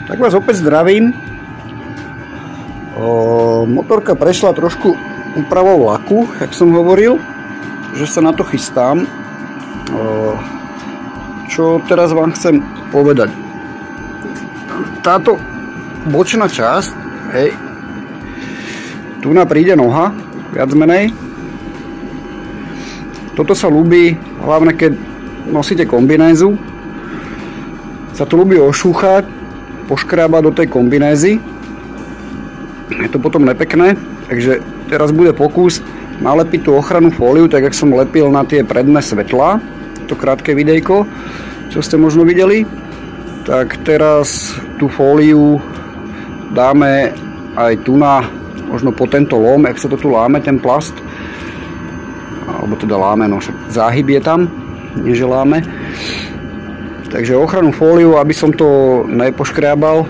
Tak vás opäť zdravím. Motorka prešla trošku úpravou laku, jak som hovoril, že sa na to chystám. Čo teraz vám chcem povedať? Táto bočná časť, hej, tu na príde noha, viac menej. Toto sa ľúbi, hlavne keď nosíte kombinézu, sa to ľúbi ošúchať, poškrábať do tej kombinézy. Je to potom nepekné, takže teraz bude pokus nalepiť tú ochrannú fóliu, tak jak som lepil na tie predné svetlá, to krátke videjko, čo ste možno videli. Tak teraz tú fóliu dáme aj tu na, možno po tento lom, jak sa to tu láme, ten plast, alebo teda láme, no však záhyb je tam, nie že láme. Takže ochrannú fóliu, aby som to nepoškriabal.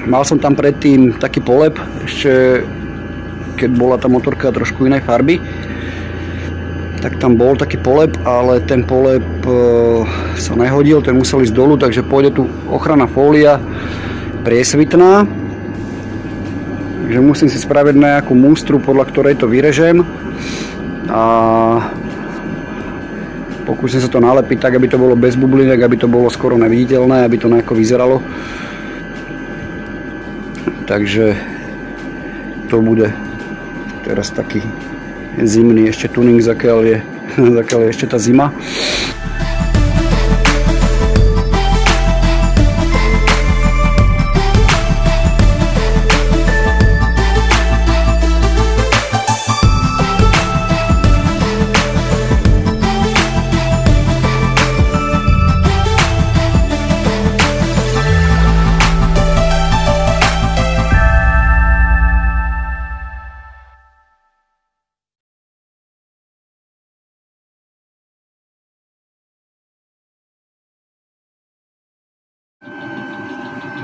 Mal som tam predtým taký polep, ešte keď bola tá motorka trošku inej farby, tak tam bol taký polep, ale ten polep sa nehodil, ten musel ísť dolu, takže pôjde tu ochranná fólia priesvitná. Takže musím si spraviť nejakú mústru, podľa ktorej to vyrežem a pokúsim sa to nalepiť tak, aby to bolo bez bublinek, aby to bolo skoro neviditeľné, aby to nejako vyzeralo. Takže to bude teraz taký zimný ešte tuning, zakiaľ je ešte tá zima.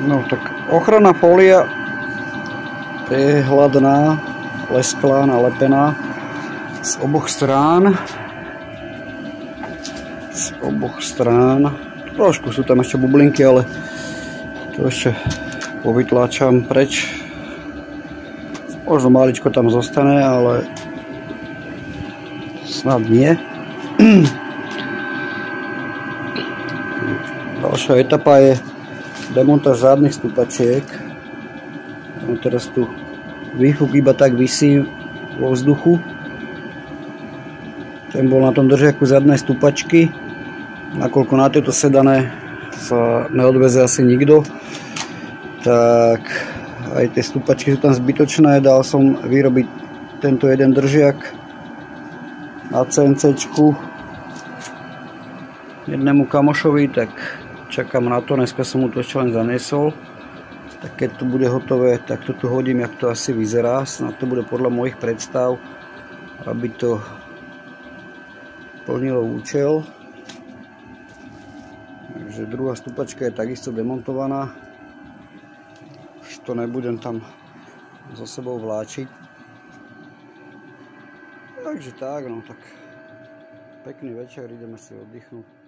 No tak ochranná fólia prehľadná, lesklá, nalepená z oboch strán. Z oboch strán. Trošku sú tam ešte bublinky, ale to ešte povytláčam preč. Možno maličko tam zostane, ale snad nie. Ďalšia etapa je demontáž zadných stupačiek. No teraz tu výfuk iba tak visí vo vzduchu. Ten bol na tom držiaku zadnej stupačky. Nakoľko na tieto sedané sa neodveze asi nikto, tak aj tie stupačky sú tam zbytočné. Dal som vyrobiť tento jeden držiak na CNCčku jednému kamošovi, tak čakám na to, dneska som mu to ešte len zaniesol. Tak keď to bude hotové, tak to tu hodím, jak to asi vyzerá. Snad to bude podľa mojich predstav, aby to plnilo účel. Takže druhá stupačka je takisto demontovaná. Už to nebudem tam so sebou vláčiť. Takže tak, no tak pekný večer, ideme si oddychnúť.